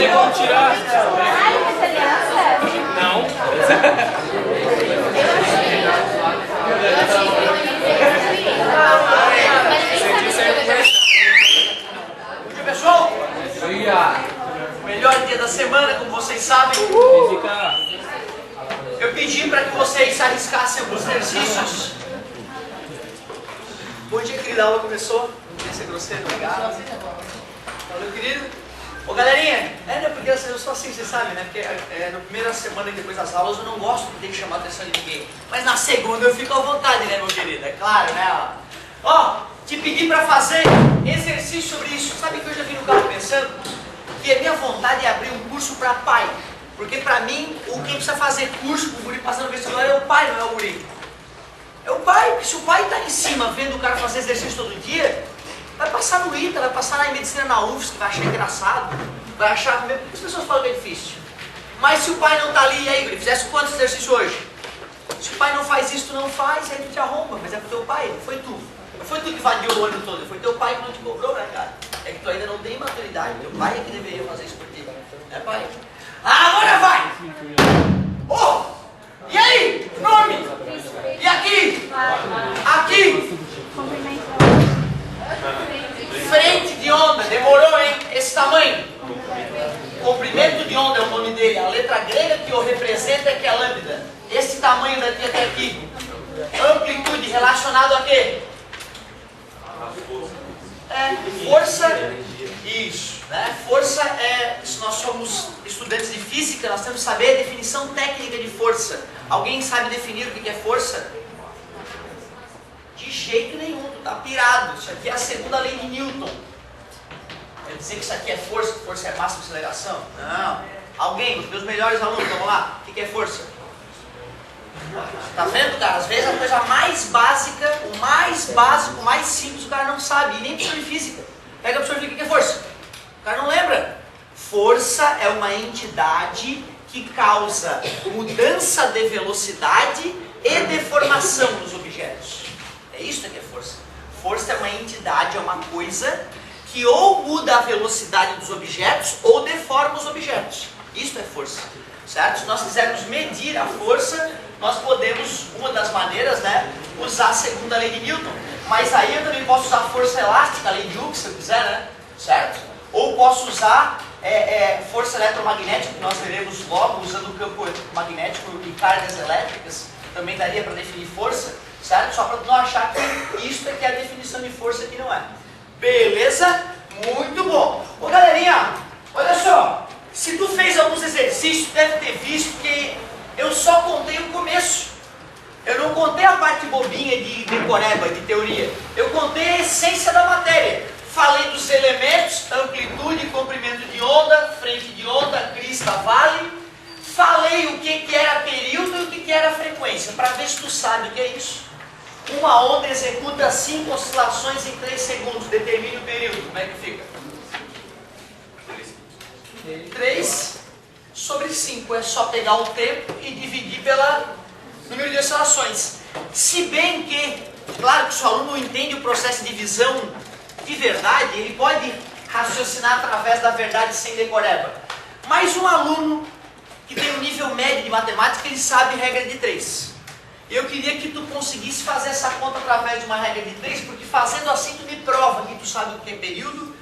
tem como tirar. Ai, essa aliança? Não. Bom dia, pessoal! Melhor dia da semana, como vocês sabem. Eu pedi para que vocês se arriscassem alguns exercícios. Bom dia, querida, a aula começou. Não queria ser grosseiro, obrigado. Valeu, querido. Ô, galerinha, porque eu sou assim, vocês sabem, né? Porque na primeira semana e depois das aulas eu não gosto de ter que chamar a atenção de ninguém. Mas na segunda eu fico à vontade, né, meu querido? É claro, né? Ó, te pedi para fazer exercício sobre isso. Sabe que eu já vim no carro pensando que a minha vontade é abrir um curso para pai. Porque pra mim, quem precisa fazer curso pro guri passando no vestibular é o pai, não é o guri. É o pai, porque se o pai tá em cima vendo o cara fazer exercício todo dia, vai passar no ITA, vai passar na medicina na UFSC, vai achar engraçado, vai achar... As pessoas falam que é difícil. Mas se o pai não tá ali, e aí, guri, fizesse quantos exercícios hoje? Se o pai não faz isso, tu não faz, aí tu te arromba, mas é pro teu pai, não foi tu. Não foi tu que invadiu o ano todo, foi teu pai que não te cobrou, né, cara? É que tu ainda não tem maturidade, teu pai é que deveria fazer isso por ti, né, pai? Agora vai! Oh! E aí? Nome? E aqui? Aqui? Frente de onda, demorou, hein? Esse tamanho. Comprimento de onda é o nome dele. A letra grega que o representa é que é lambda. Esse tamanho daqui até aqui. Amplitude relacionado a quê? Força. Isso, né? Força se nós somos estudantes de física, nós temos que saber a definição técnica de força. Alguém sabe definir o que é força? De jeito nenhum, tu tá pirado. Isso aqui é a segunda lei de Newton. Quer dizer que isso aqui é força, que força é máxima aceleração? Não. Alguém, os meus melhores alunos, vamos lá, o que é força? Tá vendo, cara? Às vezes a coisa mais básica, o mais básico, o mais simples, o cara não sabe, e nem professor de física. Pega a pessoa e diz o que é força. O cara não lembra. Força é uma entidade que causa mudança de velocidade e deformação nos objetos. É isso que é força. Força é uma entidade, é uma coisa que ou muda a velocidade dos objetos ou deforma os objetos. Isso é força. Certo? Se nós quisermos medir a força, nós podemos, uma das maneiras, né, usar a segunda lei de Newton. Mas aí eu também posso usar força elástica, a lei de Hooke, se eu quiser, né? Certo? Ou posso usar força eletromagnética, que nós veremos logo, usando o campo magnético e cargas elétricas, também daria para definir força, certo? Só para não achar que isso é que é a definição de força que não é. Beleza? Muito bom. Ô galerinha, olha só, se tu fez alguns exercícios, deve ter visto que eu só contei o começo. Eu não contei a parte bobinha de decoreba, de teoria. Eu contei a essência da matéria. Falei dos elementos, amplitude, comprimento de onda, frente de onda, crista, vale. Falei o que era período e o que era frequência, para ver se tu sabe o que é isso. Uma onda executa 5 oscilações em 3 segundos. Determine o período. Como é que fica? 3 sobre 5. É só pegar o tempo e dividir pelo número de oscilações. Se bem que, claro que se o aluno não entende o processo de divisão de verdade, ele pode raciocinar através da verdade sem decoreba. Mas um aluno que tem um nível médio de matemática, ele sabe regra de 3. Eu queria que tu conseguisse fazer essa conta através de uma regra de 3, porque fazendo assim tu me prova que tu sabe o que é período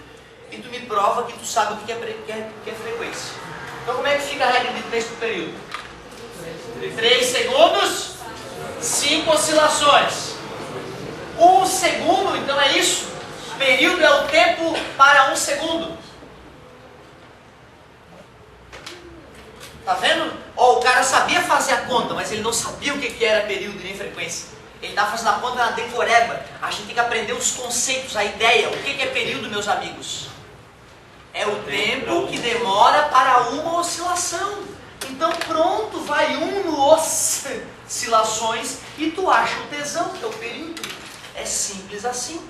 e tu me prova que tu sabe o que é frequência. Então como é que fica a regra de 3 para o período? 3 segundos, 5 oscilações. 1 segundo, então é isso? Período é o tempo para 1 segundo. Tá vendo? Ó, o cara sabia fazer a conta, mas ele não sabia o que era período nem frequência. Ele estava fazendo a conta na decoreba. A gente tem que aprender os conceitos, a ideia. O que é período, meus amigos? É o tempo que demora para uma oscilação. Então pronto, vai 1 oscilações e tu acha o tesão, que é o período. É simples assim.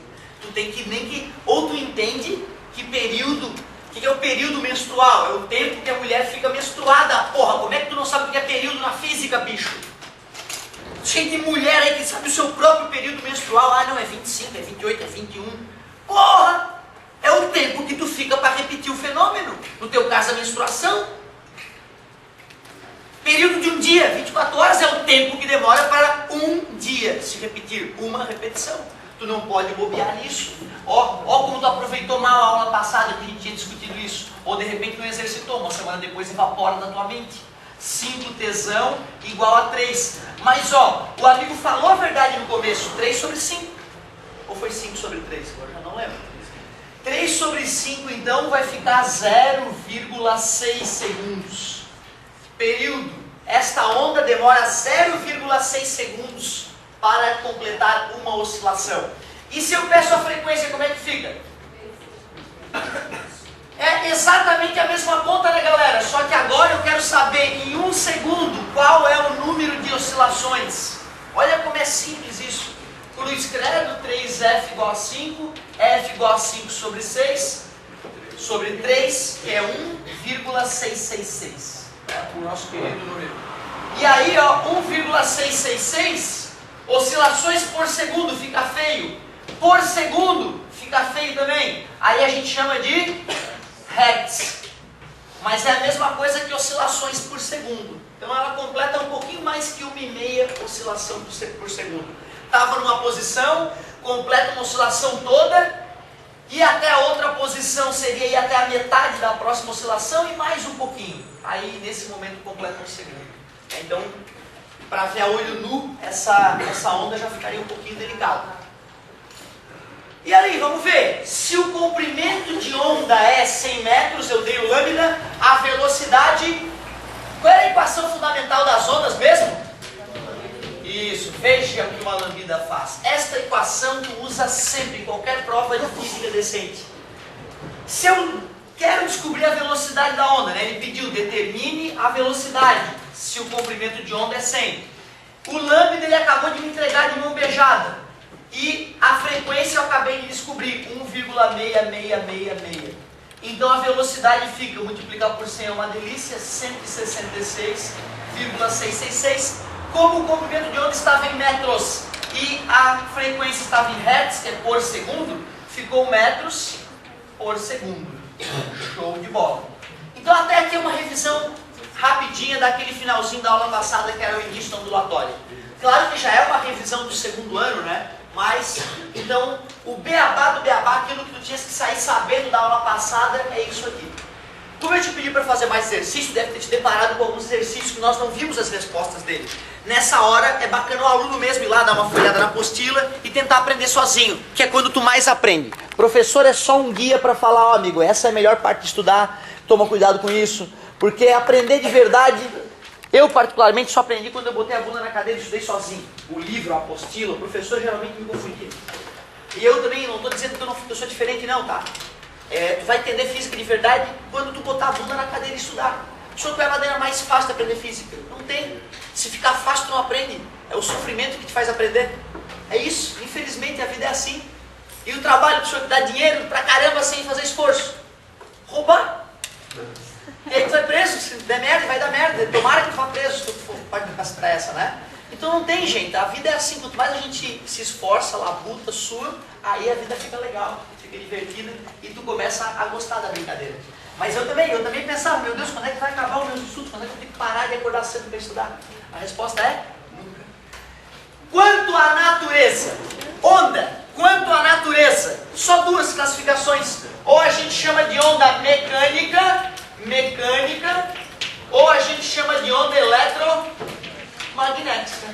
Tu tem que ou tu entende que período, o que é o período menstrual? É o tempo que a mulher fica menstruada. Porra, como é que tu não sabe o que é período na física, bicho? Cheio de mulher aí que sabe o seu próprio período menstrual. Ah, não, é 25, é 28, é 21. Porra! é o tempo que tu fica para repetir o fenômeno. No teu caso, a menstruação. Período de um dia, 24 horas, é o tempo que demora para um dia se repetir, uma repetição. Tu não pode bobear nisso. Ó como tu aproveitou mal a aula passada que a gente tinha discutido isso. Ou de repente não exercitou, uma semana depois evapora da tua mente. 5 tesão igual a 3. Mas o amigo falou a verdade no começo, 3 sobre 5. Ou foi 5 sobre 3? Agora já não lembro. 3 sobre 5 então vai ficar 0,6 segundos. Período. Esta onda demora 0,6 segundos para completar uma oscilação. E se eu peço a frequência, como é que fica? É exatamente a mesma conta, né, galera? Só que agora eu quero saber em 1 segundo qual é o número de oscilações. Olha como é simples isso. Cruz credo, 3F igual a 5, F igual a 5 sobre 6, sobre 3, que é 1,666. O nosso querido número. E aí, 1,666, oscilações por segundo, fica feio. Por segundo, fica feio também. Aí a gente chama de hertz. Mas é a mesma coisa que oscilações por segundo. Então ela completa um pouquinho mais que 1,5 oscilação por segundo. Estava numa posição, completa uma oscilação toda, e até a outra posição seria ir até a metade da próxima oscilação e mais um pouquinho. Aí nesse momento completa um segundo. Então, para ver a olho nu, essa onda já ficaria um pouquinho delicada. E aí, vamos ver. Se o comprimento de onda é 100 metros, eu dei o lambda, a velocidade... Qual é a equação fundamental das ondas mesmo? Isso, veja o que uma lambda faz. Esta equação tu usa sempre em qualquer prova de física decente. Se eu quero descobrir a velocidade da onda, né? Ele pediu, determine a velocidade, se o comprimento de onda é 100. O lambda ele acabou de me entregar de mão beijada. E a frequência eu acabei de descobrir, 1,6666. Então a velocidade fica, multiplicar por 100 é uma delícia, 166,666. Como o comprimento de onda estava em metros e a frequência estava em hertz, que é por segundo, ficou metros por segundo. Show de bola. Então até aqui é uma revisão rapidinha daquele finalzinho da aula passada que era o início do ondulatório. Claro que já é uma revisão do segundo ano, né? Mas, então, o beabá do beabá, aquilo que tu tinhas que sair sabendo da aula passada, é isso aqui. Como eu te pedi para fazer mais exercício, deve ter te deparado com alguns exercícios que nós não vimos as respostas dele. Nessa hora, é bacana o aluno mesmo ir lá, dar uma folhada na apostila e tentar aprender sozinho, que é quando tu mais aprende. Professor é só um guia para falar, amigo, essa é a melhor parte de estudar, toma cuidado com isso, porque aprender de verdade, eu particularmente só aprendi quando eu botei a bunda na cadeira e estudei sozinho. O livro, a apostila, o professor geralmente me confundia. E eu também, não estou dizendo que eu sou diferente não, tá? Tu vai entender física de verdade quando tu botar a bunda na cadeira e estudar. Só que é a maneira mais fácil de aprender física. Não tem. Se ficar fácil, tu não aprende. É o sofrimento que te faz aprender. É isso. Infelizmente, a vida é assim. E o trabalho, pessoa que dá dinheiro pra caramba sem fazer esforço. Roubar. E aí tu vai preso. Se der merda, vai dar merda. Tomara que tu vá preso se tu for pra essa, né? Então não tem, gente. A vida é assim. Quanto mais a gente se esforça, labuta, sua, aí a vida fica legal, fica divertida e tu começa a gostar da brincadeira. Mas eu também pensava, meu Deus, quando é que vai acabar os meus estudos? Quando é que eu tenho que parar de acordar cedo para estudar? A resposta é nunca. Quanto à natureza, onda, quanto à natureza, só duas classificações. Ou a gente chama de onda mecânica, ou a gente chama de onda eletromagnética.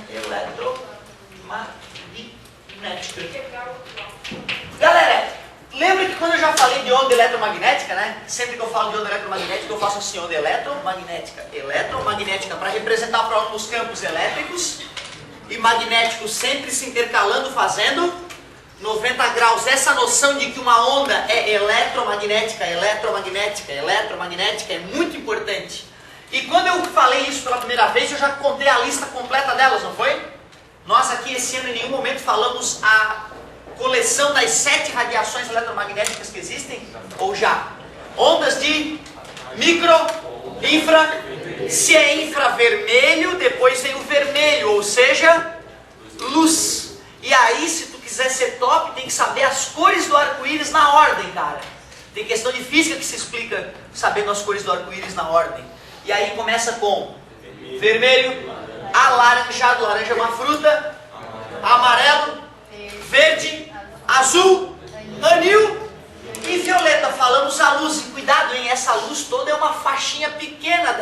Galera, lembra que quando eu já falei de onda eletromagnética, né? Sempre que eu falo de onda eletromagnética, eu faço assim, onda eletromagnética. Eletromagnética para representar para os campos elétricos e magnéticos sempre se intercalando, fazendo 90 graus. Essa noção de que uma onda é eletromagnética é muito importante. E quando eu falei isso pela primeira vez, eu já contei a lista completa delas, não foi? Nós aqui esse ano em nenhum momento falamos a coleção das 7 radiações eletromagnéticas que existem, ou já? Ondas de micro, infra, se é infravermelho, depois vem o vermelho, ou seja, luz. E aí, se tu quiser ser top, tem que saber as cores do arco-íris na ordem, cara. Tem questão de física que se explica sabendo as cores do arco-íris na ordem. E aí começa com vermelho, alaranjado, laranja é uma fruta, amarelo, verde, azul, anil e violeta. Falamos a luz, e cuidado, hein? Essa luz toda é uma faixinha pequena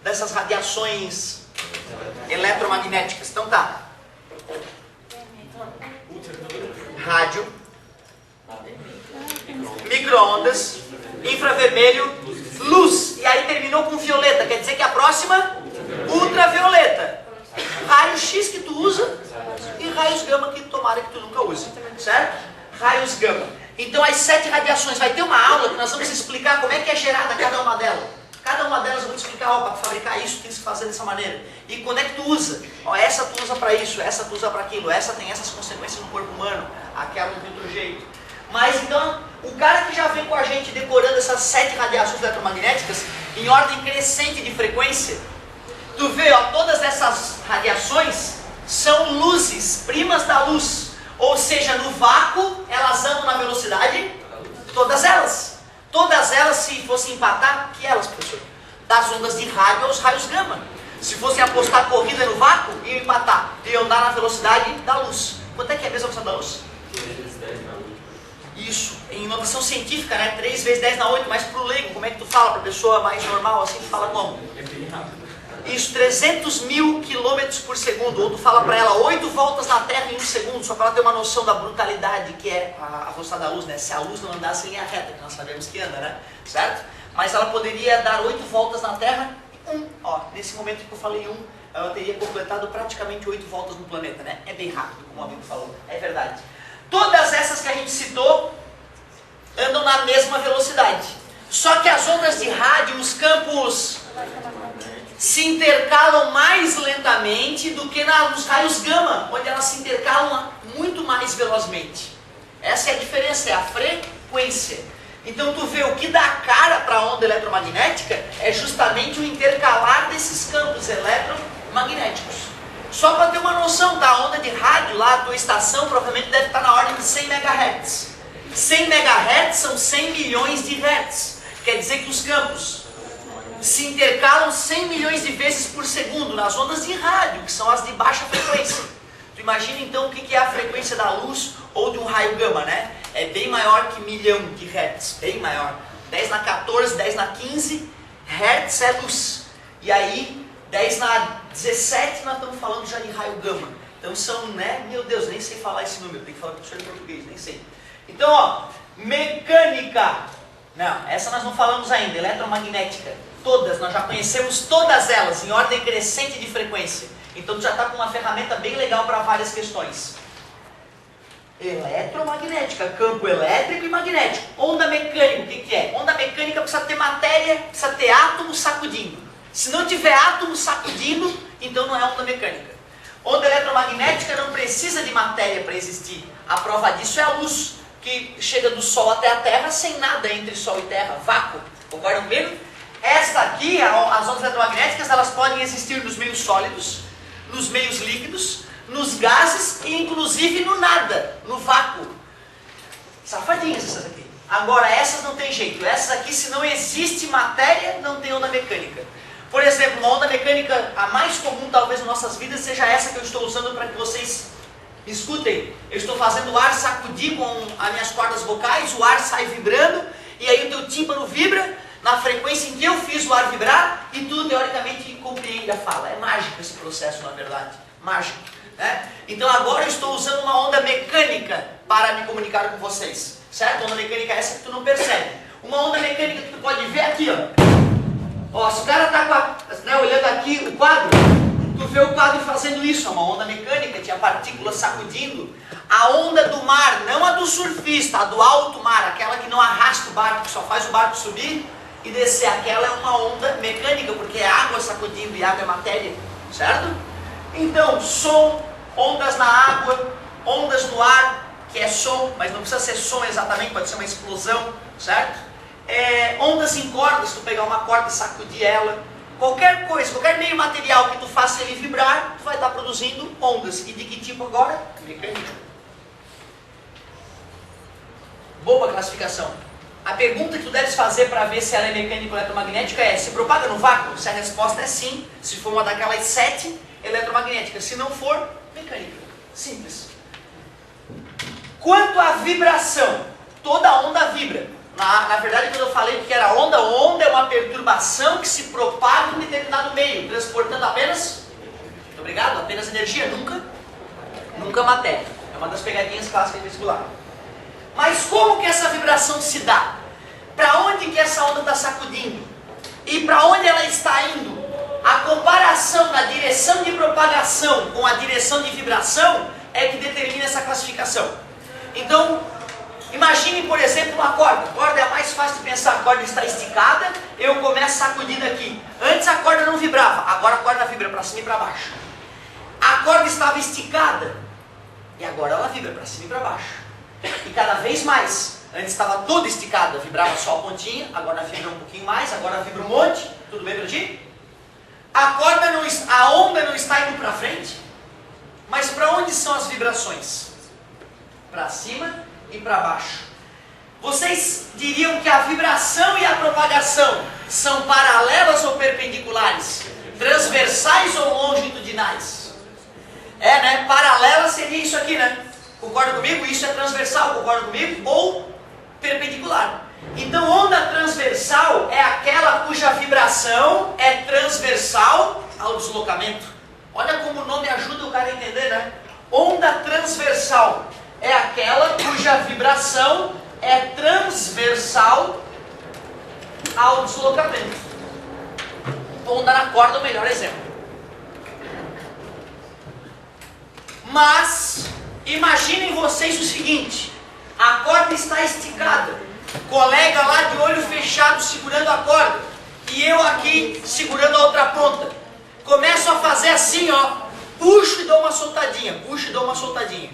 dessas radiações eletromagnéticas. Então tá. Rádio, micro-ondas, infravermelho, luz. E aí terminou com violeta. Quer dizer que a próxima, ultravioleta. Raio-X que tu usa e raios gama que tomara que tu nunca use. Certo? Raios gama. Então as 7 radiações. Vai ter uma aula que nós vamos explicar como é que é gerada cada uma delas. Cada uma delas eu vou te explicar, ó, para fabricar isso tem que se fazer dessa maneira. E quando é que tu usa? Ó, essa tu usa para isso, essa tu usa para aquilo, essa tem essas consequências no corpo humano, aquela de outro jeito. Mas então, o cara que já vem com a gente decorando essas 7 radiações eletromagnéticas em ordem crescente de frequência, tu vê, ó, todas essas radiações são luzes, primas da luz. Ou seja, no vácuo, elas andam na velocidade, todas elas. Todas elas, se fossem empatar, que elas, professor? Das ondas de rádio aos raios gama. Se fossem apostar corrida no vácuo, iam empatar. Iam andar na velocidade da luz. Quanto é que é a mesma velocidade da luz? 3 vezes 10 na 8. Isso, em notação científica, né? 3 vezes 10 na 8, mas pro leigo, como é que tu fala? Pra pessoa mais normal, assim, tu fala como? É bem rápido. Isso, 300 mil quilômetros por segundo. Ou tu fala pra ela 8 voltas na Terra em 1 segundo, só pra ela ter uma noção da brutalidade que é a velocidade da luz, né? Se a luz não andasse em linha reta, que nós sabemos que anda, né? Certo? Mas ela poderia dar 8 voltas na Terra em 1. Ó, nesse momento que eu falei 1, ela teria completado praticamente 8 voltas no planeta, né? É bem rápido, como o amigo falou. É verdade. Todas essas que a gente citou andam na mesma velocidade. Só que as ondas de rádio, os campos se intercalam mais lentamente do que nos raios gama, onde elas se intercalam muito mais velozmente. Essa é a diferença, é a frequência. Então tu vê, o que dá cara para a onda eletromagnética é justamente o intercalar desses campos eletromagnéticos. Só para ter uma noção, tá? A onda de rádio lá, a tua estação provavelmente deve estar na ordem de 100 MHz. 100 MHz são 100 milhões de hertz. Quer dizer que os campos se intercalam 100 milhões de vezes por segundo nas ondas de rádio, que são as de baixa frequência. Tu imagina então o que é a frequência da luz ou de um raio gama, né? É bem maior que 1 milhão de hertz, bem maior. 10 na 14, 10 na 15 hertz é luz. E aí, 10 na 17 nós estamos falando já de raio gama. Então são, né? Meu Deus, nem sei falar esse número, tem que falar com o professor de português, nem sei. Então, ó, mecânica. Não, essa nós não falamos ainda, eletromagnética. Todas, nós já conhecemos todas elas em ordem crescente de frequência. Então tu já está com uma ferramenta bem legal para várias questões. Eletromagnética, campo elétrico e magnético. Onda mecânica, o que é? Onda mecânica precisa ter matéria, precisa ter átomo sacudindo. Se não tiver átomo sacudindo, então não é onda mecânica. Onda eletromagnética não precisa de matéria para existir. A prova disso é a luz, que chega do Sol até a Terra sem nada entre Sol e Terra, vácuo. Concordam comigo? Esta aqui, as ondas eletromagnéticas, elas podem existir nos meios sólidos, nos meios líquidos, nos gases e inclusive no nada, no vácuo. Safadinhas essas aqui. Agora essas não tem jeito. Essas aqui, se não existe matéria, não tem onda mecânica. Por exemplo, uma onda mecânica, a mais comum talvez nas nossas vidas, seja essa que eu estou usando para que vocês escutem. Eu estou fazendo o ar sacudir com as minhas cordas vocais, o ar sai vibrando, e aí o teu tímpano vibra na frequência em que eu fiz o ar vibrar, e tu teoricamente compreende a fala. É mágico esse processo, na verdade. Mágico. Né? Então agora eu estou usando uma onda mecânica para me comunicar com vocês. Certo? Onda mecânica é essa que tu não percebe. Uma onda mecânica que tu pode ver aqui, ó. Se o cara está olhando aqui o quadro, tu vê o quadro fazendo isso. É uma onda mecânica, tinha partículas sacudindo. A onda do mar, não a do surfista, a do alto mar, aquela que não arrasta o barco, que só faz o barco subir e descer. Aquela é uma onda mecânica, porque é água sacudindo e água é matéria, certo? Então, som, ondas na água, ondas no ar, que é som, mas não precisa ser som exatamente, pode ser uma explosão, certo? Ondas em cordas, tu pegar uma corda e sacudir ela. Qualquer coisa, qualquer meio material que tu faça ele vibrar, tu vai estar produzindo ondas. E de que tipo agora? Mecânica. Boa classificação. A pergunta que tu deves fazer para ver se ela é mecânica ou eletromagnética é: se propaga no vácuo? Se a resposta é sim, se for uma daquelas 7, eletromagnética. Se não for, mecânica. Simples. Quanto à vibração, toda onda vibra. Na verdade, quando eu falei que era onda, onda é uma perturbação que se propaga em determinado meio, transportando apenas, muito obrigado, apenas energia, nunca matéria. É uma das pegadinhas clássicas de vestibular. Mas como que essa vibração se dá? Para onde que essa onda está sacudindo? E para onde ela está indo? A comparação da direção de propagação com a direção de vibração é que determina essa classificação. Então, imagine, por exemplo, uma corda. A corda é a mais fácil de pensar. A corda está esticada, eu começo sacudindo aqui. Antes a corda não vibrava, agora a corda vibra para cima e para baixo. A corda estava esticada e agora ela vibra para cima e para baixo. E cada vez mais. Antes estava toda esticada, vibrava só a pontinha, agora vibra um pouquinho mais, agora vibra um monte. Tudo bem para ti? A onda não está indo para frente, mas para onde são as vibrações? Para cima e para baixo. Vocês diriam que a vibração e a propagação são paralelas ou perpendiculares? Transversais ou longitudinais? É, né? Paralela seria isso aqui, né? Concorda comigo? Isso é transversal, concorda comigo? Ou perpendicular. Então, onda transversal é aquela cuja vibração é transversal ao deslocamento. Olha como o nome ajuda o cara a entender, né? Onda transversal é aquela cuja vibração é transversal ao deslocamento. Onda na corda é o melhor exemplo. Mas imaginem vocês o seguinte: a corda está esticada, colega lá de olho fechado segurando a corda, e eu aqui segurando a outra ponta. Começo a fazer assim, ó, puxo e dou uma soltadinha, puxo e dou uma soltadinha.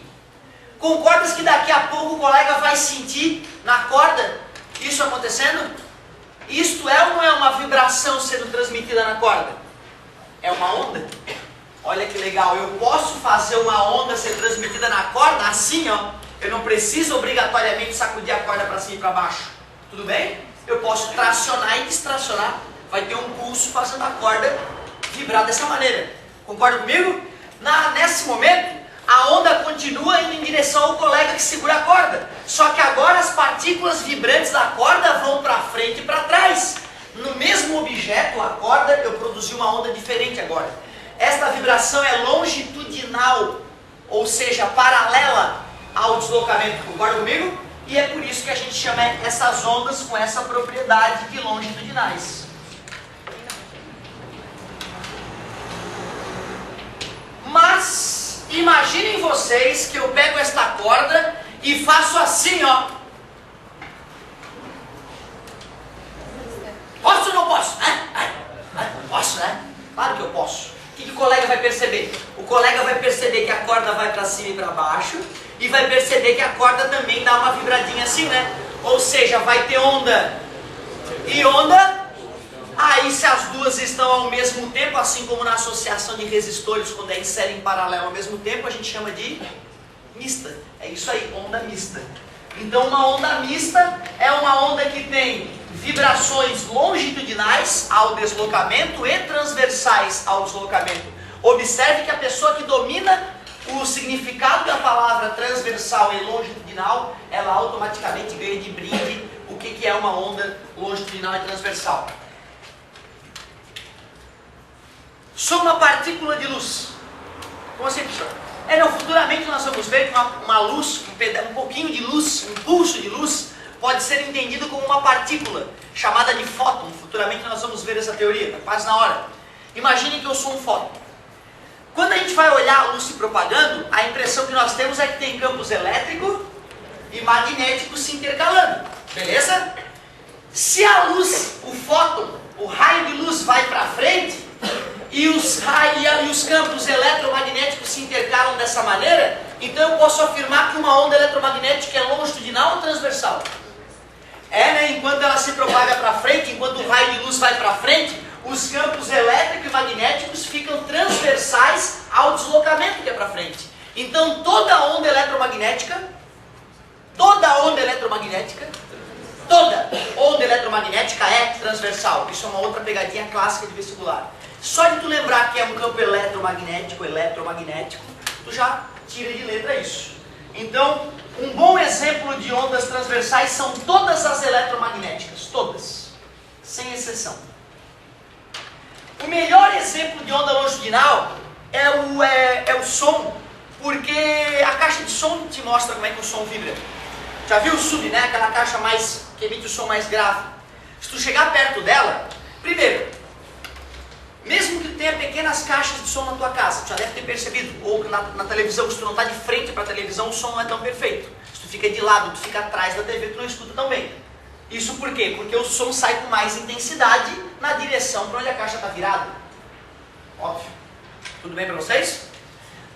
Concordas que daqui a pouco o colega vai sentir na corda isso acontecendo? Isto é ou não é uma vibração sendo transmitida na corda? É uma onda? Olha que legal, eu posso fazer uma onda ser transmitida na corda assim, ó. Eu não preciso obrigatoriamente sacudir a corda para cima e para baixo. Tudo bem? Eu posso tracionar e distracionar. Vai ter um pulso fazendo a corda vibrar dessa maneira. Concorda comigo? Nesse momento, a onda continua indo em direção ao colega que segura a corda. Só que agora as partículas vibrantes da corda vão para frente e para trás. No mesmo objeto, a corda, eu produzi uma onda diferente agora. Esta vibração é longitudinal, ou seja, paralela ao deslocamento. Concorda comigo? E é por isso que a gente chama essas ondas com essa propriedade de longitudinais. Mas imaginem vocês que eu pego esta corda e faço assim, ó. Posso ou não posso? Posso, né? Claro que eu posso. O que o colega vai perceber? O colega vai perceber que a corda vai para cima e para baixo, e vai perceber que a corda também dá uma vibradinha assim, né? Ou seja, vai ter onda e onda. Aí, se as duas estão ao mesmo tempo, assim como na associação de resistores, quando é em série em paralelo ao mesmo tempo, a gente chama de mista. É isso aí, onda mista. Então, uma onda mista é uma onda que tem vibrações longitudinais ao deslocamento e transversais ao deslocamento. Observe que a pessoa que domina o significado da palavra transversal e longitudinal, ela automaticamente ganha de brinde o que é uma onda longitudinal e transversal. Sou uma partícula de luz. Como assim, professor? Futuramente nós vamos ver que uma luz, um pouquinho de luz, um pulso de luz, pode ser entendido como uma partícula, chamada de fóton. Futuramente nós vamos ver essa teoria, está quase na hora. Imagine que eu sou um fóton. Quando a gente vai olhar a luz se propagando, a impressão que nós temos é que tem campos elétrico e magnético se intercalando. Beleza? Se a luz, o fóton, o raio de luz vai para frente, e os campos eletromagnéticos se intercalam dessa maneira, então eu posso afirmar que uma onda eletromagnética é longitudinal ou transversal? Né? Enquanto ela se propaga para frente, enquanto o raio de luz vai para frente, os campos elétricos e magnéticos ficam transversais ao deslocamento que é para frente. Então toda onda eletromagnética Toda onda eletromagnética é transversal. Isso é uma outra pegadinha clássica de vestibular. Só de tu lembrar que é um campo eletromagnético, tu já tira de letra isso. Então, um bom exemplo de ondas transversais são todas as eletromagnéticas, todas, sem exceção. O melhor exemplo de onda longitudinal é o som, porque a caixa de som te mostra como é que o som vibra. Já viu o sub, né? Aquela caixa que emite o som mais grave. Se tu chegar perto dela, primeiro, mesmo que tu tenha pequenas caixas de som na tua casa, tu já deve ter percebido, ou na televisão, se tu não está de frente para a televisão, o som não é tão perfeito. Se tu fica de lado, tu fica atrás da TV, tu não escuta tão bem. Isso por quê? Porque o som sai com mais intensidade na direção para onde a caixa está virada. Óbvio. Tudo bem para vocês?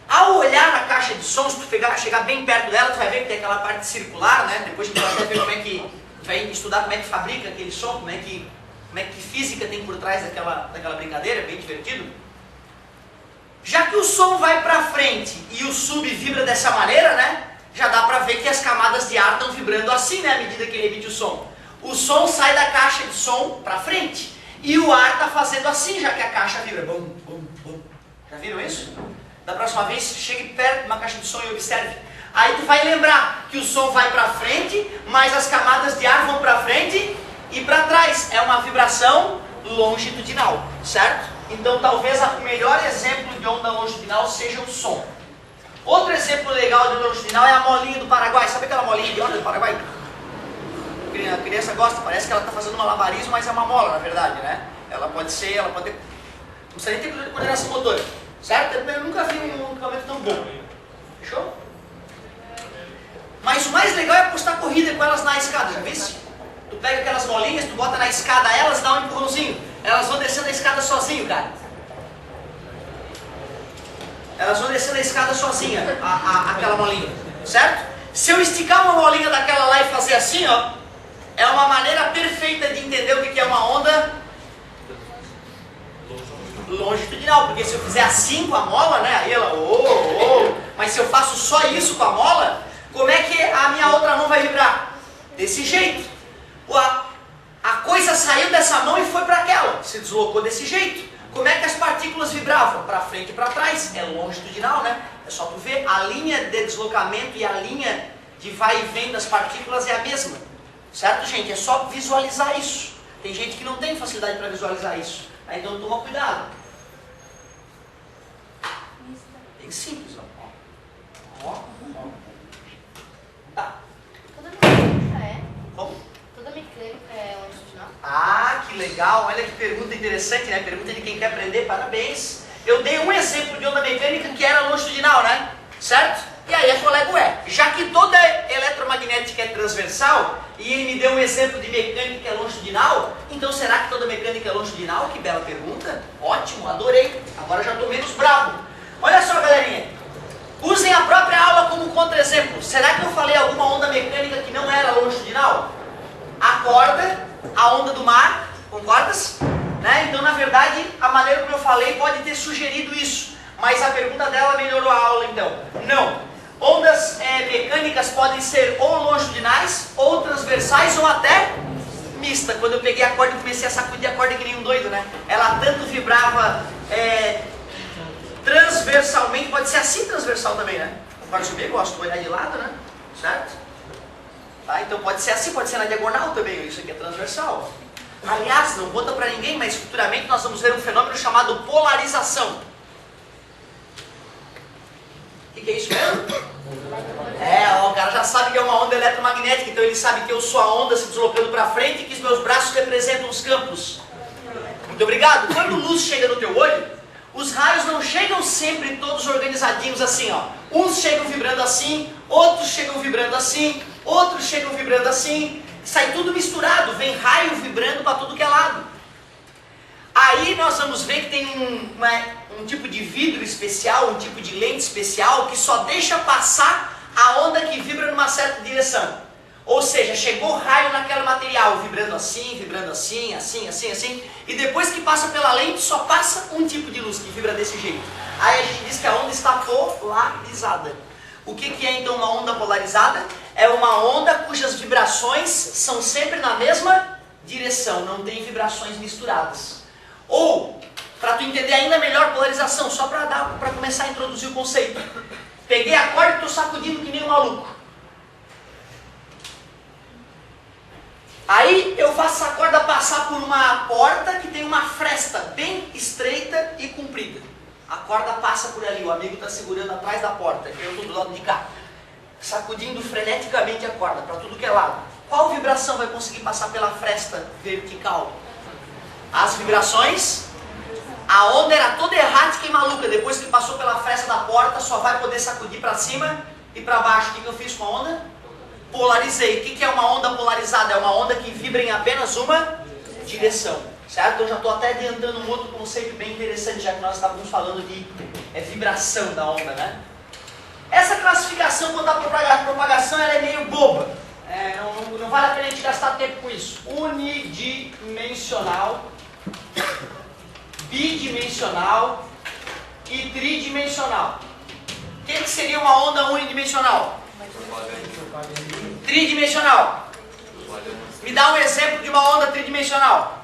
Ao olhar na caixa de som, se tu chegar bem perto dela, tu vai ver que tem aquela parte circular, né? Depois a gente vai até ver como é que, vai estudar como é que fabrica aquele som, como é que física tem por trás daquela brincadeira, bem divertido. Já que o som vai para frente e o sub vibra dessa maneira, né? Já dá para ver que as camadas de ar estão vibrando assim, né? À medida que ele emite o som. O som sai da caixa de som para frente e o ar está fazendo assim, já que a caixa vibra. Bum, bum, bum. Já viram isso? Da próxima vez, chegue perto de uma caixa de som e observe. Aí tu vai lembrar que o som vai para frente, mas as camadas de ar vão para frente e para trás. É uma vibração longitudinal, certo? Então talvez o melhor exemplo de onda longitudinal seja o som. Outro exemplo legal de onda longitudinal é a molinha do Paraguai. Sabe aquela molinha de onda do Paraguai? A criança gosta, parece que ela está fazendo malabarismo, mas é uma mola, na verdade, né? Ela pode ter... Não precisa nem ter coordenação motora, certo? Eu nunca vi um equipamento tão bom. Fechou? Mas o mais legal é apostar corrida com elas na escada, já viste? Tu pega aquelas molinhas, tu bota na escada elas, dá um empurrãozinho. Elas vão descendo a escada sozinho, cara. Elas vão descendo a escada sozinha, aquela molinha, certo? Se eu esticar uma molinha daquela lá e fazer assim, ó, é uma maneira perfeita de entender o que é uma onda longitudinal, porque se eu fizer assim com a mola, né, aí ela, mas se eu faço só isso com a mola, como é que a minha outra mão vai vibrar? Desse jeito. A coisa saiu dessa mão e foi para aquela, se deslocou desse jeito. Como é que as partículas vibravam? Para frente e para trás, é longitudinal, né? É só tu ver, a linha de deslocamento e a linha de vai e vem das partículas é a mesma. Certo, gente? É só visualizar isso. Tem gente que não tem facilidade para visualizar isso. Aí então toma cuidado. Bem simples, ó. Tá. Toda mecânica é? Como? Toda mecânica é longitudinal? Ah, que legal. Olha que pergunta interessante, né? Pergunta de quem quer aprender. Parabéns. Eu dei um exemplo de onda mecânica que era longitudinal, né? Certo? E aí a colega já que toda eletromagnética é transversal, e ele me deu um exemplo de mecânica que é longitudinal, então será que toda mecânica é longitudinal? Que bela pergunta. Ótimo, adorei. Agora já estou menos bravo. Olha só, galerinha. Usem a própria aula como contra-exemplo. Será que eu falei alguma onda mecânica que não era longitudinal? A corda, a onda do mar, concordas? Né? Então, na verdade, a maneira como eu falei pode ter sugerido isso. Mas a pergunta dela melhorou a aula, então. Não. Ondas mecânicas podem ser ou longitudinais, ou transversais, ou até mista. Quando eu peguei a corda e comecei a sacudir a corda que nem um doido, né? Ela tanto vibrava transversalmente, pode ser assim transversal também, né? Agora subir, eu gosto de olhar de lado, né? Certo? Tá? Então pode ser assim, pode ser na diagonal também. Isso aqui é transversal. Aliás, não conta pra ninguém, mas futuramente nós vamos ver um fenômeno chamado polarização. O que é isso mesmo? O cara já sabe que é uma onda eletromagnética, então ele sabe que eu sou a onda se deslocando para frente e que os meus braços representam os campos. Muito obrigado. Quando luz chega no teu olho, os raios não chegam sempre todos organizadinhos assim, ó. Uns chegam vibrando assim, outros chegam vibrando assim, outros chegam vibrando assim. Sai tudo misturado, vem raio vibrando para tudo que é lado. Aí nós vamos ver que tem um tipo de vidro especial, um tipo de lente especial que só deixa passar a onda que vibra numa certa direção. Ou seja, chegou raio naquele material, vibrando assim, assim, e depois que passa pela lente só passa um tipo de luz que vibra desse jeito. Aí a gente diz que a onda está polarizada. O que é então uma onda polarizada? É uma onda cujas vibrações são sempre na mesma direção, não tem vibrações misturadas. Ou, para tu entender ainda melhor polarização, só para começar a introduzir o conceito. Peguei a corda e estou sacudindo que nem um maluco. Aí eu faço essa corda passar por uma porta que tem uma fresta bem estreita e comprida. A corda passa por ali, o amigo está segurando atrás da porta, eu estou do lado de cá. Sacudindo freneticamente a corda para tudo que é lado. Qual vibração vai conseguir passar pela fresta vertical? As vibrações. A onda era toda errática e maluca. Depois que passou pela fresta da porta, só vai poder sacudir para cima e para baixo. O que eu fiz com a onda? Polarizei. O que é uma onda polarizada? É uma onda que vibra em apenas uma direção. Certo? Eu já estou até adiantando um outro conceito bem interessante, já que nós estávamos falando de vibração da onda, né? Essa classificação quanto à propagação ela é meio boba. Não vale a pena a gente gastar tempo com isso. Unidimensional, bidimensional e tridimensional. O que seria uma onda unidimensional? Tridimensional. Me dá um exemplo de uma onda tridimensional.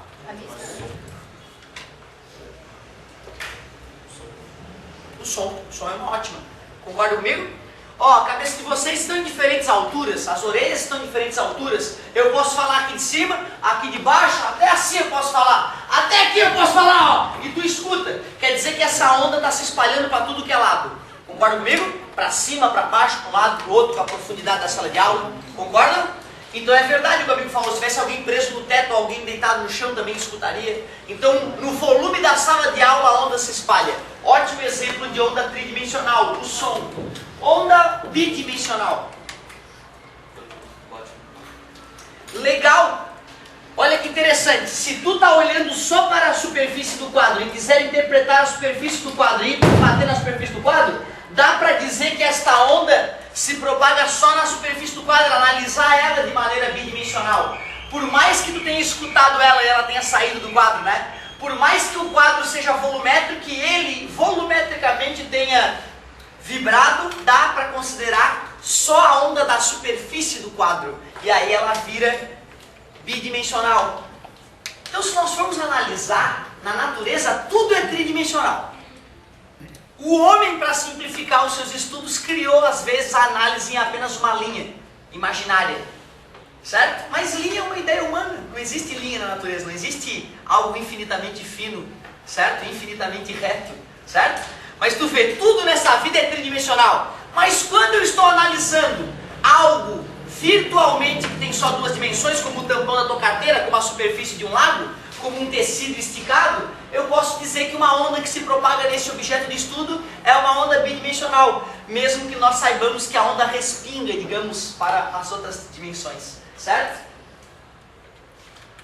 O som é uma ótima. Concorda comigo? Ó, a cabeça de vocês estão em diferentes alturas, as orelhas estão em diferentes alturas. Eu posso falar aqui de cima, aqui de baixo, até assim eu posso falar. Até aqui eu posso falar, ó. E tu escuta. Quer dizer que essa onda está se espalhando para tudo que é lado. Concorda comigo? Para cima, para baixo, para um lado, para o outro, para a profundidade da sala de aula. Concorda? Então é verdade o que o amigo falou. Se tivesse alguém preso no teto, alguém deitado no chão também escutaria. Então no volume da sala de aula a onda se espalha. Ótimo exemplo de onda tridimensional, o som. Onda bidimensional. Legal. Olha que interessante. Se tu está olhando só para a superfície do quadro e quiser interpretar a superfície do quadro e bater na superfície do quadro, dá para dizer que esta onda se propaga só na superfície do quadro, analisar ela de maneira bidimensional. Por mais que tu tenha escutado ela e ela tenha saído do quadro, né? Por mais que o quadro seja volumétrico, que ele volumetricamente tenha vibrado, dá para considerar só a onda da superfície do quadro. E aí ela vira bidimensional. Então se nós formos analisar, na natureza tudo é tridimensional. O homem, para simplificar os seus estudos, criou às vezes a análise em apenas uma linha imaginária. Certo? Mas linha é uma ideia humana. Não existe linha na natureza, não existe algo infinitamente fino, certo? Infinitamente reto, certo? Mas tu vê, tudo nessa vida é tridimensional. Mas quando eu estou analisando algo virtualmente que tem só duas dimensões, como o tampão da tua carteira, como a superfície de um lago, como um tecido esticado, eu posso dizer que uma onda que se propaga nesse objeto de estudo é uma onda bidimensional, mesmo que nós saibamos que a onda respinga, digamos, para as outras dimensões, certo?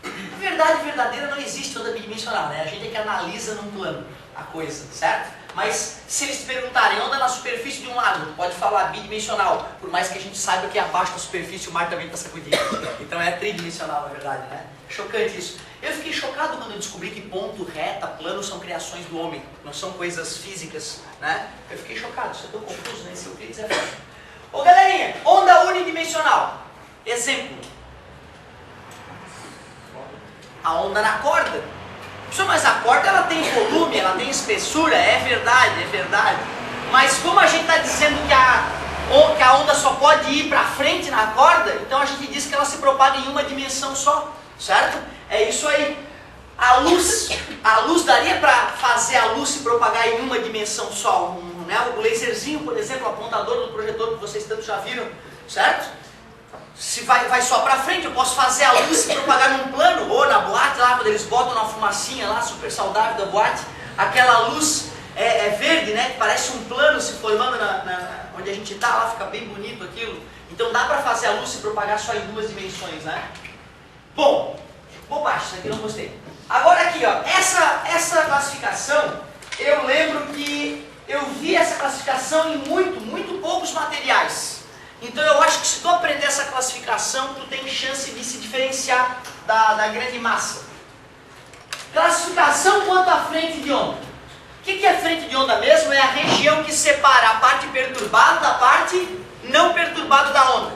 A verdade verdadeira não existe onda bidimensional, né? A gente é que analisa num plano a coisa, certo? Mas se eles te perguntarem, onda na superfície de um lago, pode falar bidimensional, por mais que a gente saiba que abaixo da superfície o mar também está sacudindo. Então é tridimensional, na verdade, né? Chocante isso. Eu fiquei chocado quando eu descobri que ponto, reta, plano são criações do homem, não são coisas físicas, né? Eu fiquei chocado, isso é tão confuso, né? Se eu queria dizer. Ô galerinha, onda unidimensional. Exemplo. A onda na corda. Mas a corda ela tem volume, ela tem espessura, é verdade, é verdade. Mas como a gente está dizendo que a onda só pode ir para frente na corda, então a gente diz que ela se propaga em uma dimensão só, certo? É isso aí. A luz daria para fazer a luz se propagar em uma dimensão só. O laserzinho, por exemplo, o apontador do projetor que vocês tanto já viram, certo? Se vai só para frente, eu posso fazer a luz se propagar num plano, ou na boate lá, quando eles botam na fumacinha lá, super saudável da boate, aquela luz verde, né, que parece um plano se formando onde a gente está, lá fica bem bonito aquilo. Então dá para fazer a luz se propagar só em duas dimensões, né? Bom, bobagem, isso aqui eu não gostei. Agora aqui, ó, essa classificação, eu lembro que eu vi essa classificação em muito poucos materiais. Então eu acho que se tu aprender essa classificação, tu tem chance de se diferenciar da grande massa. Classificação quanto à frente de onda. O que é frente de onda mesmo? É a região que separa a parte perturbada da parte não perturbada da onda.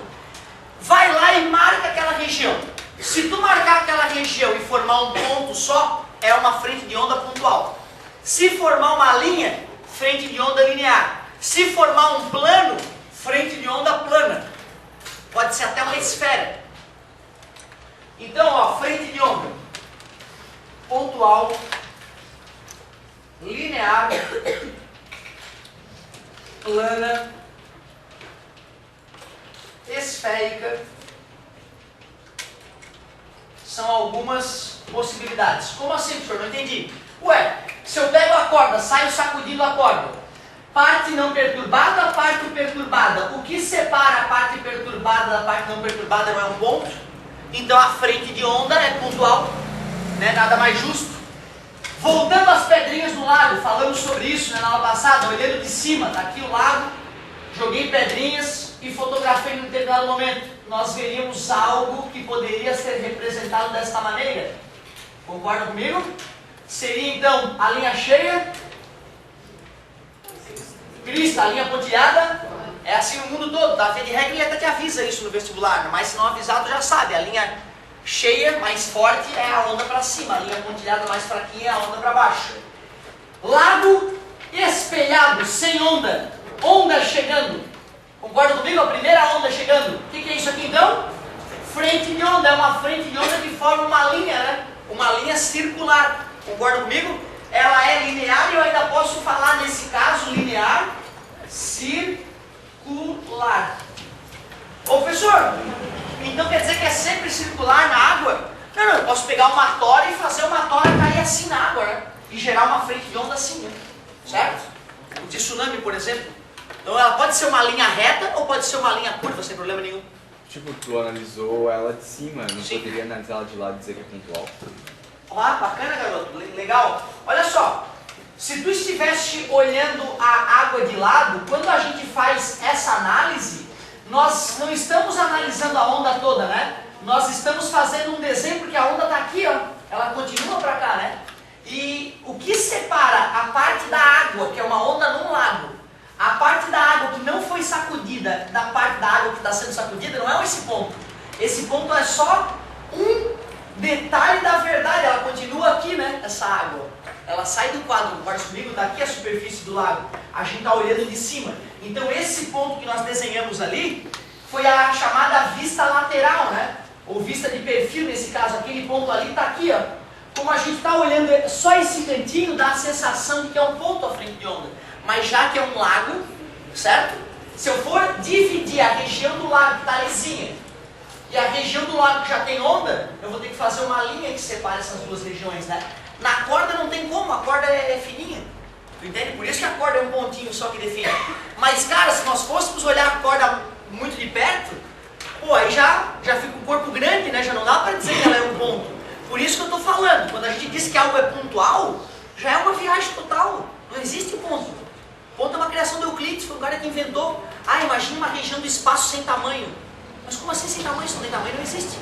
Vai lá e marca aquela região. Se tu marcar aquela região e formar um ponto só, é uma frente de onda pontual. Se formar uma linha, frente de onda linear. Se formar um plano, frente de onda plana. Pode ser até uma esfera. Então, ó, frente de onda pontual, linear, plana, esférica, são algumas possibilidades. Como assim, professor? Não entendi. Ué, se eu pego a corda, saio sacudindo a corda, parte não perturbada, parte perturbada, o que separa a parte perturbada da parte não perturbada não é um ponto? Então a frente de onda é pontual, né? Nada mais justo. Voltando às pedrinhas do lago, falamos sobre isso, né, na aula passada, olhando de cima, tá aqui o lago, joguei pedrinhas e fotografei num determinado momento. Nós veríamos algo que poderia ser representado desta maneira. Concorda comigo? Seria então a linha cheia, crista, a linha pontilhada. É assim no mundo todo, tá? Via de regra ele até te avisa isso no vestibular, mas se não avisado já sabe. A linha cheia, mais forte, é a onda para cima. A linha pontilhada mais fraquinha é a onda para baixo. Lago espelhado, sem onda. Onda chegando. Concorda comigo? A primeira onda chegando. O que é isso aqui então? Frente de onda. É uma frente de onda que forma uma linha, né? Uma linha circular. Concorda comigo? Ela é linear e eu ainda posso falar nesse caso linear circular. Ô professor, então quer dizer que é sempre circular na água? Não, eu posso pegar uma tora e fazer uma tora cair assim na água, né? E gerar uma frente de onda assim, né? Certo? O tsunami, por exemplo. Então ela pode ser uma linha reta ou pode ser uma linha curva, sem problema nenhum. Tipo, tu analisou ela de cima, não Sim. poderia analisar ela de lado e dizer que é pontual? Ah, bacana, garoto. Legal. Olha só. Se tu estivesse olhando a água de lado, quando a gente faz essa análise, nós não estamos analisando a onda toda, né? Nós estamos fazendo um desenho porque a onda está aqui, ó. Ela continua para cá, né? E o que separa a parte da água, que é uma onda num lago, a parte da água que não foi sacudida da parte da água que está sendo sacudida, não é esse ponto. Esse ponto é só um detalhe da verdade. Ela continua aqui, né? Essa água. Ela sai do quadro, concorda comigo? Daqui a superfície do lago. A gente está olhando de cima. Então esse ponto que nós desenhamos ali foi a chamada vista lateral, né? Ou vista de perfil, nesse caso. Aquele ponto ali está aqui, ó. Como a gente está olhando só esse cantinho, dá a sensação de que é um ponto à frente de onda. Mas já que é um lago, certo? Se eu for dividir a região do lago que está lisinha e a região do lago que já tem onda, eu vou ter que fazer uma linha que separe essas duas regiões, né? Na corda não tem como, a corda é fininha. Tu entende? Por isso que a corda é um pontinho só que define. Mas, cara, se nós fôssemos olhar a corda muito de perto, pô, aí já fica um corpo grande, né? Já não dá para dizer que ela é um ponto. Por isso que eu estou falando, quando a gente diz que algo é pontual, já é uma viagem total. Não existe ponto. Ponto é uma criação de Euclides, foi o cara que inventou. Ah, imagina uma região do espaço sem tamanho. Mas como assim sem tamanho? Se não tem tamanho, não existe.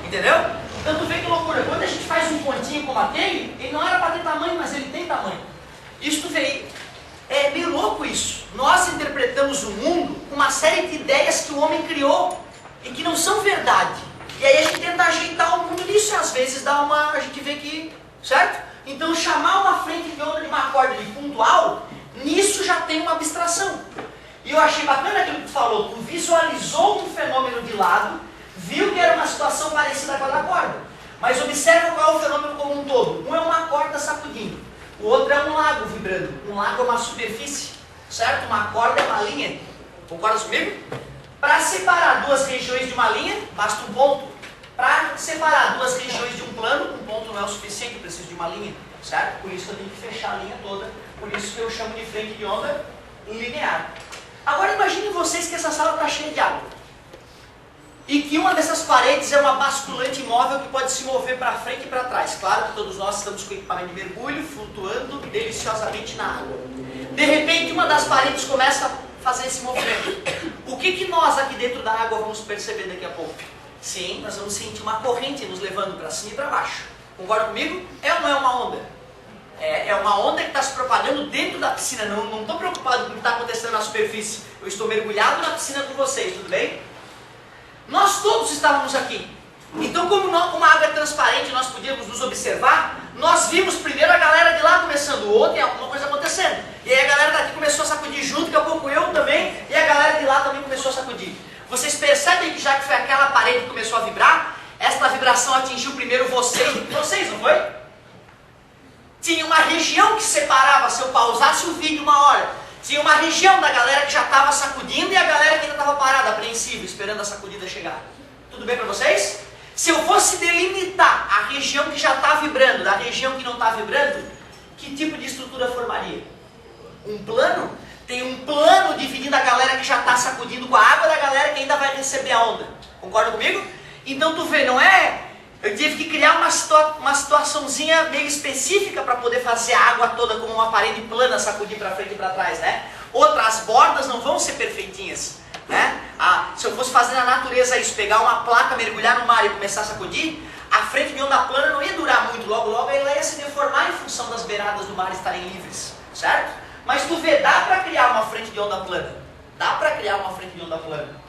Entendeu? Então tu vê que loucura. Quando a gente faz um pontinho como aquele, ele não era para ter tamanho, mas ele tem tamanho. Isso tu vê. É meio louco isso. Nós interpretamos o mundo com uma série de ideias que o homem criou e que não são verdade. E aí a gente tenta ajeitar o mundo nisso e às vezes a gente vê que, certo? Então chamar uma frente de onda de uma corda de pontual, nisso já tem uma abstração. E eu achei bacana aquilo que tu falou. Tu visualizou um fenômeno de lado, viu que era uma situação parecida com a da corda. Mas observa qual é o fenômeno como um todo. Um é uma corda sacudindo, o outro é um lago vibrando. Um lago é uma superfície, certo? Uma corda é uma linha. Concorda comigo? Para separar duas regiões de uma linha, basta um ponto. Para separar duas regiões de um plano, um ponto não é o suficiente, eu preciso de uma linha, certo? Por isso que eu tenho que fechar a linha toda. Por isso que eu chamo de frente de onda linear. Agora imaginem vocês que essa sala está cheia de água. E que uma dessas paredes é uma basculante móvel que pode se mover para frente e para trás. Claro que todos nós estamos com equipamento de mergulho, flutuando deliciosamente na água. De repente uma das paredes começa a fazer esse movimento. O que nós aqui dentro da água vamos perceber daqui a pouco? Sim, nós vamos sentir uma corrente nos levando para cima e para baixo. Concorda comigo? É ou não é uma onda? É uma uma onda que está se propagando dentro da piscina. Não estou preocupado com o que está acontecendo na superfície. Eu estou mergulhado na piscina com vocês, tudo bem? Nós todos estávamos aqui. Então, como a água é transparente, nós podíamos nos observar, nós vimos primeiro a galera de lá começando, ou tem alguma coisa acontecendo. E aí a galera daqui começou a sacudir junto, daqui a pouco eu também, e a galera de lá também começou a sacudir. Vocês percebem que já que foi aquela parede que começou a vibrar, esta vibração atingiu primeiro vocês, não foi? Tinha uma região que separava, se eu pausasse o vídeo uma hora, tinha uma região da galera que já estava sacudindo e a galera que ainda estava parada, apreensiva, esperando a sacudida chegar. Tudo bem para vocês? Se eu fosse delimitar a região que já está vibrando da região que não está vibrando, que tipo de estrutura formaria? Um plano? Tem um plano dividindo a galera que já está sacudindo com a água da galera que ainda vai receber a onda. Concorda comigo? Então tu vê, não é? Eu tive que criar uma situaçãozinha meio específica para poder fazer a água toda como uma parede plana sacudir para frente e para trás, né? Outras bordas não vão ser perfeitinhas. Né? Se eu fosse fazer na natureza isso, pegar uma placa, mergulhar no mar e começar a sacudir, a frente de onda plana não ia durar muito, logo ela ia se deformar em função das beiradas do mar estarem livres, certo? Mas tu vê, dá para criar uma frente de onda plana, dá para criar uma frente de onda plana.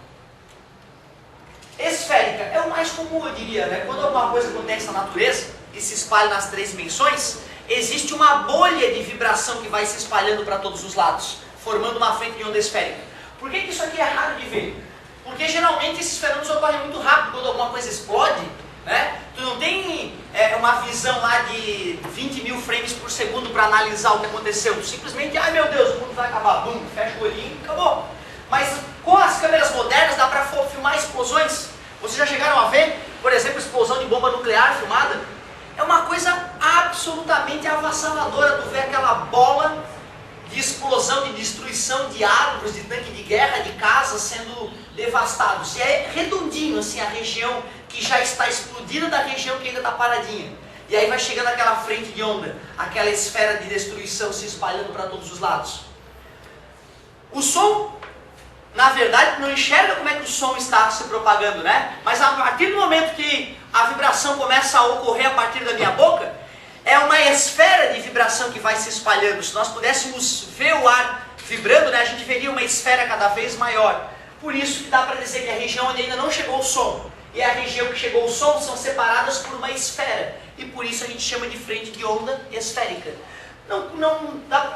Esférica é o mais comum, eu diria, né? Quando alguma coisa acontece na natureza e se espalha nas 3 dimensões, existe uma bolha de vibração que vai se espalhando para todos os lados, formando uma frente de onda esférica. Por que isso aqui é raro de ver? Porque geralmente esses fenômenos ocorrem muito rápido, quando alguma coisa explode, né? Tu não tem uma visão lá de 20 mil frames por segundo para analisar o que aconteceu. Tu simplesmente, ai meu Deus, o mundo vai acabar, bum, fecha o olhinho e acabou. Mas com as câmeras modernas dá para filmar explosões. Vocês já chegaram a ver, por exemplo, explosão de bomba nuclear filmada? É uma coisa absolutamente avassaladora. Tu vê aquela bola de explosão, de destruição de árvores, de tanque de guerra, de casas sendo devastados. E é redondinho assim a região que já está explodida da região que ainda está paradinha. E aí vai chegando aquela frente de onda, aquela esfera de destruição se espalhando para todos os lados. O som, na verdade, não enxerga como é que o som está se propagando, né? Mas a partir do momento que a vibração começa a ocorrer a partir da minha boca, é uma esfera de vibração que vai se espalhando. Se nós pudéssemos ver o ar vibrando, né, a gente veria uma esfera cada vez maior. Por isso que dá para dizer que a região onde ainda não chegou o som e a região que chegou o som são separadas por uma esfera. E por isso a gente chama de frente de onda esférica.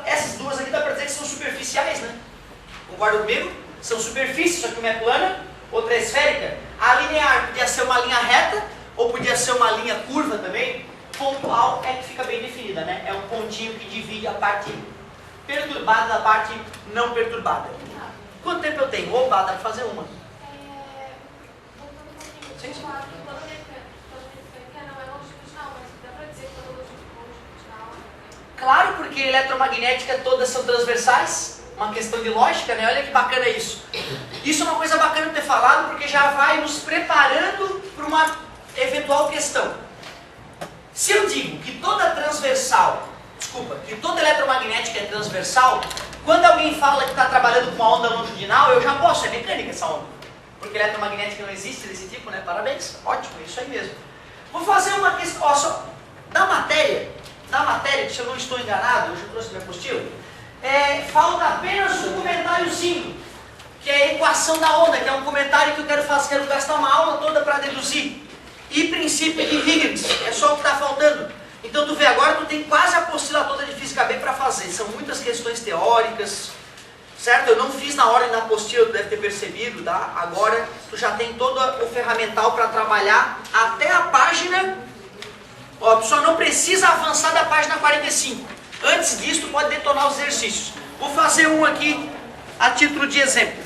Essas duas aqui dá para dizer que são superficiais, né? Concorda comigo? São superfícies, só que uma é plana, outra é esférica. A linear podia ser uma linha reta ou podia ser uma linha curva também. Pontual é que fica bem definida, né? É um pontinho que divide a parte perturbada da parte não perturbada. Quanto tempo eu tenho? Oba, dá para fazer uma. Sim, sim. Claro, porque eletromagnética todas são transversais. Uma questão de lógica, né? Olha que bacana isso. Isso é uma coisa bacana de ter falado, porque já vai nos preparando para uma eventual questão. Se eu digo que toda eletromagnética é transversal, quando alguém fala que está trabalhando com uma onda longitudinal, eu já posso, é mecânica essa onda. Porque eletromagnética não existe desse tipo, né? Parabéns, ótimo, é isso aí mesmo. Vou fazer uma questão, ó, só, da matéria, que se eu não estou enganado, hoje eu trouxe minha apostila, falta apenas um comentáriozinho, que é a equação da onda, que é um comentário que eu quero gastar uma aula toda para deduzir. E princípio de Huygens, é só o que está faltando. Então tu vê, agora tu tem quase a apostila toda de Física B para fazer. São muitas questões teóricas, certo? Eu não fiz na ordem da apostila, tu deve ter percebido, tá? Agora tu já tem todo o ferramental para trabalhar até a página. Ó, tu só não precisa avançar da página 45. Antes disso tu pode detonar os exercícios. Vou fazer um aqui a título de exemplo.